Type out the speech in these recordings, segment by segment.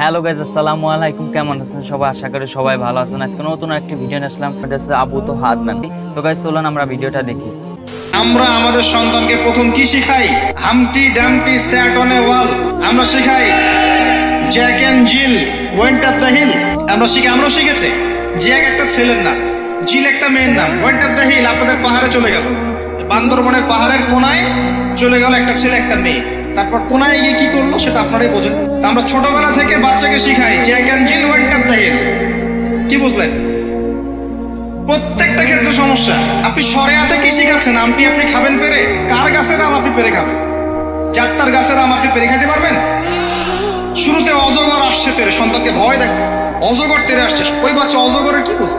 Hello guys, আসসালামু আলাইকুম। কেমন আছেন সবাই? আশা করি সবাই ভালো আছেন। আজকে নতুন একটি ভিডিও নিয়ে আসলাম। এটা হচ্ছে আবু তো হাদনান। তো গাইজ চলুন আমরা ভিডিওটা দেখি। আমরা আমাদের সন্তানকে প্রথম কি শিখাই? Humpty Dumpty sat on a wall. আমরা শিখাই Jack and Jill went up the hill. আমরা শিখেছি জ্যাক একটা ছেলের নাম, জিল একটা মেয়ের নাম। ওয়েন্ট আপ দ্য হিল আপনাদের পাহাড়ে চলে গেল, বান্দরবনের পাহাড়ের কোনায় চলে গেল একটা ছেলে একটা মেয়ে। তারপর কোনায় গিয়ে কি করলো সেটা আপনারাই বোঝেন। আমরা ছোটবেলা থেকে বাচ্চাকে শিখাই Jack and Jill went up the hill. কি বুঝলেন? প্রত্যেকটা ক্ষেত্রে সমস্যা। আপনি শরিয়াতে কি শিখাচ্ছেন? আমটি আপনি খাবেন পেরে? কার গাছের আম আপনি পেরে খাবেন? চারটার গাছের আম আপনি পেরে খাইতে পারবেন? শুরুতে অজগর আসছে তেরে, সন্তানকে ভয় দেখ, অজগর তেরে আসছে। ওই বাচ্চা অজগরের কি বুঝে?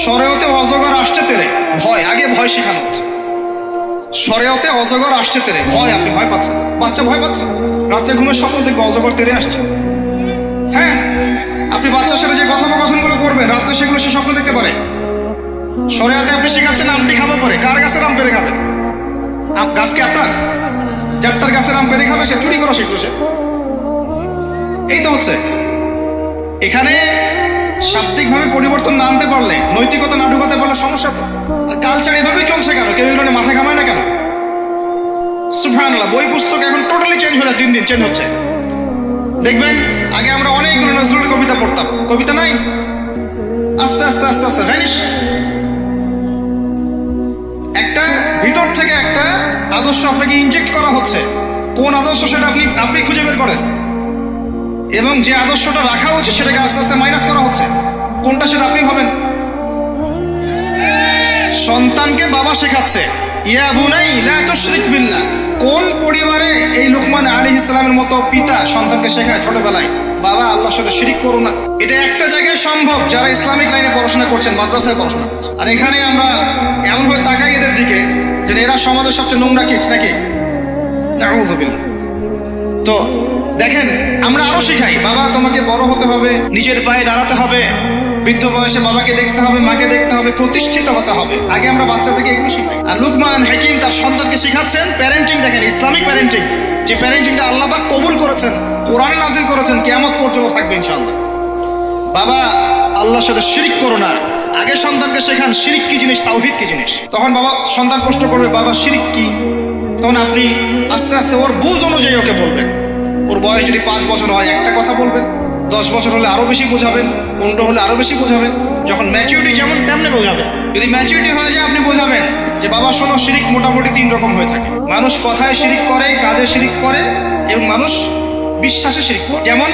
শরিয়াতে অজগর আসছে তেরে, ভয়, আগে ভয় শেখানো হচ্ছে। শরিয়াতে অজগর আসছে তেরে, ভয়, আপনি ভয় পাচ্ছেন, বাচ্চা ভয় পাচ্ছে। রাত্রে ঘুমের স্বপ্ন দেখবে অজগর তেরে আসছে। হ্যাঁ, আপনি বাচ্চার সাথে যে কথোপকথনগুলো করবেন রাত্রে সেগুলো সে স্বপ্ন দেখতে পারে। শরিয়াতে আপনি শেখাচ্ছেন আমটি খাবো পরে, কার গাছের আম পেরে খাবেন? গাছকে আপনার? চারটার গাছের আম পেরে খাবে সে? চুরি করা শিখলো সে। এই তো হচ্ছে এখানে শাব্দিক ভাবে পরিবর্তন না আনতে পারলে, নৈতিকতা না ঢুকাতে পারলে সমস্যা। কালচার এভাবেই চলছে কেন? কেউ এগুলো মাথা ঘামায় না কেন? সুবহানাল্লাহ, বই পুস্তক এখন টোটালি চেঞ্জ হয়ে যায়, দিন দিন চেঞ্জ হচ্ছে। দেখবেন আগে আমরা অনেকগুলো নজরুলের কবিতা পড়তাম, কবিতা নাই, আস্তে আস্তে আস্তে আস্তে ভ্যানিশ। একটা ভিতর থেকে একটা আদর্শ আপনাকে ইনজেক্ট করা হচ্ছে। কোন আদর্শ সেটা আপনি খুঁজে বের করেন, এবং যে আদর্শটা রাখা হচ্ছে সেটাকে আস্তে আস্তে মাইনাস করা হচ্ছে। কোনটা সেটা আপনি ভাবেন। সন্তানকে বাবা শেখাচ্ছে ইয়া বুনাই লা তুশরিক বিল্লাহ। কোন পরিবারে এই লুকমান আলাইহিস সালামের মতো পিতা সন্তানকে শেখায় ছোটবেলায়, বাবা আল্লাহর সাথে শিরিক করো না? এটা একটা জায়গায় সম্ভব যারা ইসলামিক লাইনে পড়াশোনা করছেন, মাদ্রাসায় পড়াশোনা করছেন। আর এখানে আমরা এমনভাবে তাকাই এদের দিকে যে এরা সমাজের সবচেয়ে নোংরা কিট নাকি, নাউযুবিল্লাহ। তো দেখেন, আমরা আরো শিখাই বাবা তোমাকে বড় হতে হবে, নিজের পায়ে দাঁড়াতে হবে, বৃদ্ধ বয়সে বাবাকে দেখতে হবে, মাকে দেখতে হবে, প্রতিষ্ঠিত হতে হবে। আগে আমরা বাচ্চাদেরকে এগুলো শিখাই। আর লুকমান হাকিম তার সন্তানকে শিখাচ্ছেন প্যারেন্টিং। দেখেন ইসলামিক প্যারেন্টিং, যে প্যারেন্টিংটা আল্লাহ পাক কবুল করেছেন, কোরআনে নাজিল করেছেন, কিয়ামত পর্যন্ত থাকবে ইনশাআল্লাহ। বাবা আল্লাহর সাথে শিরিক করো না। আগে সন্তানকে শেখান শিরিক কি জিনিস, তাওহীদ কি জিনিস। তখন বাবা সন্তান প্রশ্ন করবে বাবা শিরিক কি? তখন আপনি আস্তে আস্তে ওর বুঝ অনুযায়ী ওকে বলবেন। ওর বয়স যদি 5 বছর হয় একটা কথা বলবেন, 10 বছর হলে আরো বেশি বোঝাবেন, 15 হলে আরো বেশি বোঝাবেন। যখন ম্যাচুরিটি যেমন তেমনি বোঝাবেন। যদি ম্যাচুরিটি হয়ে যায় আপনি বোঝাবেন যে বাবা শোনো, শিরিক মোটামুটি 3 রকম হয়ে থাকে। মানুষ কথায় শিরিক করে, কাজে শিরিক করে, এবং মানুষ বিশ্বাসে শিরিক করে। যেমন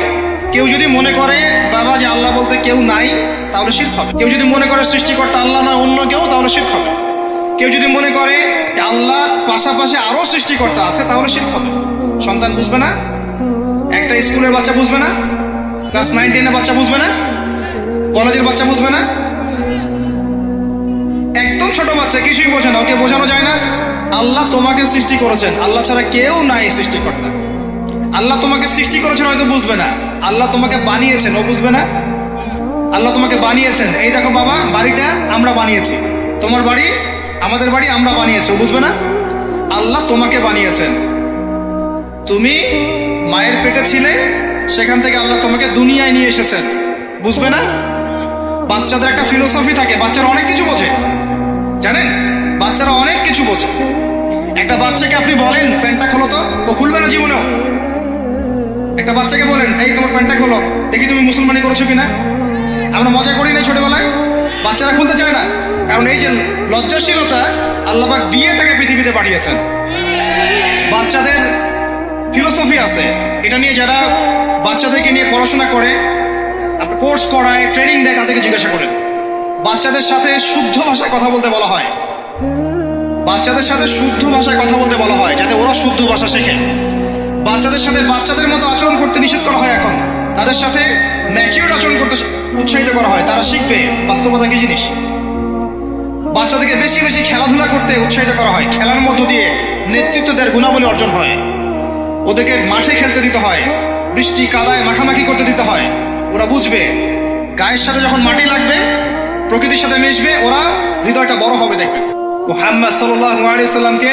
কেউ যদি মনে করে বাবা যে আল্লাহ বলতে কেউ নাই, তাহলে শিরক হবে। কেউ যদি মনে করে সৃষ্টিকর্তা আল্লাহ নয় অন্য কেউ, তাহলে শিরক হবে। কেউ যদি মনে করে আল্লাহ পাশাপাশি আরো সৃষ্টিকর্তা আছে, তাহলে শিরক হবে। সন্তান বুঝবে না, একটা স্কুলের বাচ্চা বুঝবে না, ক্লাস 9-10 বাচ্চা বুঝবে না, কলেজের বাচ্চা বুঝবে না, একদম ছোট বাচ্চা কিছুই বোঝে না, ওকে বোঝানো যায় না আল্লাহ তোমাকে সৃষ্টি করেছেন, আল্লাহ ছাড়া কেউ নাই সৃষ্টিকর্তা। আল্লাহ তোমাকে সৃষ্টি করেছেন হয়তো বুঝবে না, আল্লাহ তোমাকে বানিয়েছেন ও বুঝবে না। আল্লাহ তোমাকে বানিয়েছেন, এই দেখো বাবা বাড়িটা আমরা বানিয়েছি, তোমার বাড়ি আমাদের বাড়ি আমরা বানিয়েছি, ও বুঝবে না। আল্লাহ তোমাকে বানিয়েছেন, তুমি মায়ের পেটে ছিলে, সেখান থেকে আল্লাহ তোমাকে দুনিয়ায় নিয়ে এসেছেন, বুঝবে না। বাচ্চাদের একটা ফিলোসফি থাকে, বাচ্চারা অনেক কিছু বোঝে, জানেন, বাচ্চারা অনেক কিছু বোঝে। একটা বাচ্চাকে আপনি বলেন প্যান্টটা খোলো, তো ও খুলবে না জীবনেও। একটা বাচ্চাকে বলেন এই তোমার প্যান্টটা খোলো, দেখি তুমি মুসলমানি করেছো কিনা। আমরা মজা করি না ছোটবেলায়, বাচ্চারা খুলতে চায় না, কারণ এই যে লজ্জাশীলতা আল্লাহ পাক দিয়ে তাকে পৃথিবীতে পাঠিয়েছেন। বাচ্চাদের ফিলোসফি আছে, এটা নিয়ে যারা বাচ্চাদেরকে নিয়ে পড়াশোনা করে, কোর্স করায়, ট্রেনিং দেয়, তাদেরকে জিজ্ঞাসা করেন। বাচ্চাদের সাথে শুদ্ধ ভাষায় কথা বলতে বলা হয়, বাচ্চাদের সাথে শুদ্ধ ভাষায় কথা বলতে বলা হয়, যাতে ওরা শুদ্ধ ভাষা শেখে। বাচ্চাদের সাথে বাচ্চাদের মতো আচরণ করতে নিষেধ করা হয় এখন, তাদের সাথে ম্যাচিউর আচরণ করতে উৎসাহিত করা হয়, তারা শিখবে বাস্তবতা কি জিনিস। বাচ্চাদেরকে বেশি বেশি খেলাধুলা করতে উৎসাহিত করা হয়, খেলার মধ্য দিয়ে নেতৃত্ব দেওয়ার গুণাবলী অর্জন হয়। ওদেরকে মাঠে খেলতে দিতে হয়, বৃষ্টি কাদায় মাখামাখি করতে দিতে হয়, ওরা বুঝবে। গায়ের সাথে যখন মাটি লাগবে, প্রকৃতির সাথে মিশবে, ওরা হৃদয়টা বড় হবে। দেখবেন মুহাম্মদ সাল্লাল্লাহু আলাইহি সাল্লামকে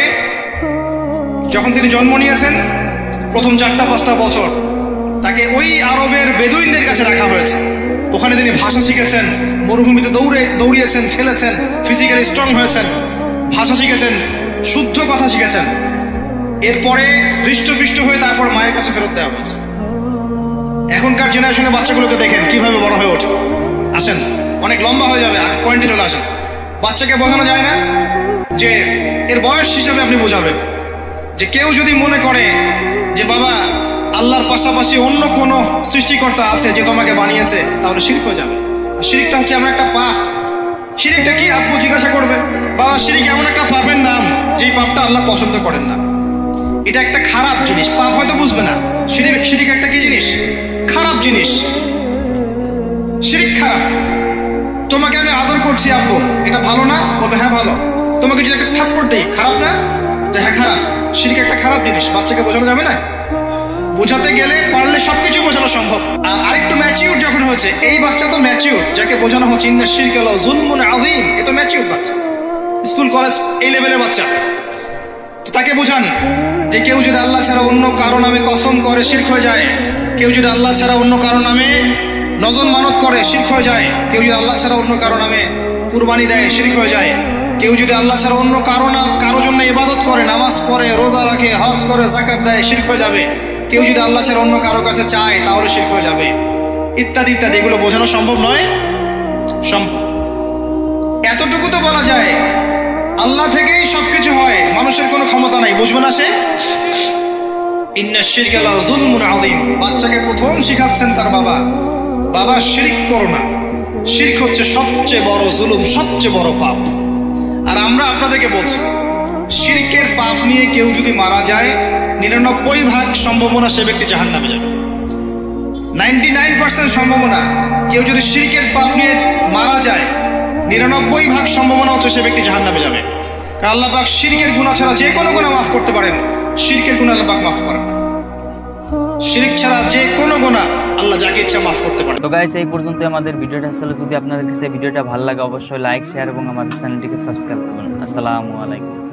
যখন তিনি জন্ম নিয়েছেন, প্রথম 4-5 বছর তাকে ওই আরবের বেদুইনদের কাছে রাখা হয়েছে। ওখানে তিনি ভাষা শিখেছেন, মরুভূমিতে দৌড়িয়েছেন, খেলেছেন, ফিজিক্যালি স্ট্রং হয়েছেন, ভাষা শিখেছেন, শুদ্ধ কথা শিখেছেন। এরপরে হৃষ্টপুষ্ট হয়ে তারপর মায়ের কাছে ফেরত দেওয়া হয়েছে। এখনকার জেনারেশনের বাচ্চাগুলোকে দেখেন কিভাবে বড় হয়ে ওঠে। আসেন, অনেক লম্বা হয়ে যাবে, আর পয়েন্টে চলে আসেন। বাচ্চাকে বোঝানো যায় না যে এর বয়স হিসাবে আপনি বোঝাবেন যে কেউ যদি মনে করে যে বাবা আল্লাহর পাশাপাশি অন্য কোন সৃষ্টিকর্তা আছে যে তোমাকে বানিয়েছে, তাহলে শিরক হয়ে যাবে। আর শিরকটা হচ্ছে এমন একটা পাপ। শিরকটা কি আপু জিজ্ঞাসা করবে, বাবা শিরক এমন একটা পাপের নাম যেই পাপটা আল্লাহ পছন্দ করেন না। এটা একটা খারাপ জিনিস, পাপ হয়তো বুঝবে না। শিরক একটা কি জিনিস? খারাপ জিনিস। শিরক খারাপ। তোমাকে আমি আদর করছি আব্বু, এটা ভালো না? বলবে হ্যাঁ ভালো। তোমাকে যদি একটা থাপ্পড় দেই, খারাপ না? যে হ্যাঁ খারাপ। শিরক একটা খারাপ জিনিস, বাচ্চাকে বোঝানো যাবে না। বোঝাতে গেলে পারলে সবকিছু বোঝানো সম্ভব। আর আরেকটু ম্যাচিউর যখন হচ্ছে, এই বাচ্চা তো ম্যাচিউর, যাকে বোঝানো হচ্ছে ইন্না শিরকা লাযুলমুন আযীম, এ তো ম্যাচিউর বাচ্চা, স্কুল কলেজ এই লেভেলের বাচ্চা। তো তাকে বোঝান যে কেউ যদি আল্লাহ ছাড়া অন্য কারো নামে কসম করে, শিরক হয়ে যায়। কেউ যদি আল্লাহ ছাড়া অন্য কারো নামে নজর মানত করে, শিরক হয়ে যায়। কেউ যদি আল্লাহ ছাড়া অন্য কারো নামে কুরবানি দেয়, শিরক হয়ে যায়। কেউ যদি আল্লাহ ছাড়া অন্য কারো জন্য ইবাদত করে, নামাজ পড়ে, রোজা রাখে, হজ করে, যাকাত দেয়, শিরক হয়ে যাবে। কেউ যদি আল্লাহ ছাড়া অন্য কারো কাছে চায়, তাহলে শিরক হয়ে যাবে, ইত্যাদি ইত্যাদি। এগুলো বোঝানো সম্ভব নয়? সম্ভব। এতটুকু তো বলা যায় আল্লাহ থেকেই সবকিছু হয়, মানুষের কোনো ক্ষমতা নাই। বুঝবে না সে? ইন্না শিরকা লাযুলমুন আযীম। বাচ্চাকে প্রথম শিখাচ্ছেন তার বাবা, বাবা শিরক করো না। শিরক হচ্ছে সবচেয়ে বড় জুলুম, সবচেয়ে বড় পাপ। আর আমরা আপনাদেরকে বলছি, শিরকের পাপ নিয়ে কেউ যদি মারা যায়, 99% সম্ভাবনা সে ব্যক্তি জাহান্নামে যাবে। 99% সম্ভাবনা কেউ যদি শিরকের পাপ নিয়ে মারা যায়, 99% সম্ভাবনা হচ্ছে সে ব্যক্তি জাহান্নামে যাবে। কারণ আল্লাহ পাক শিরকের গুনাহ ছাড়া যে কোনো গুনাহ মাফ করতে পারেন, শিরকের গুনাহ আল্লাহ পাক মাফ করেন না। শিরক ছাড়া যে কোনো গুনাহ আল্লাহ যাকে ইচ্ছা মাফ করতে পারেন। তো গাইস, এই পর্যন্ত আমাদের ভিডিওটা ছিল। যদি আপনাদের কাছে ভিডিওটা ভালো লাগে, অবশ্যই লাইক, শেয়ার এবং আমাদের চ্যানেলটিকে সাবস্ক্রাইব করুন। আসসালামু আলাইকুম।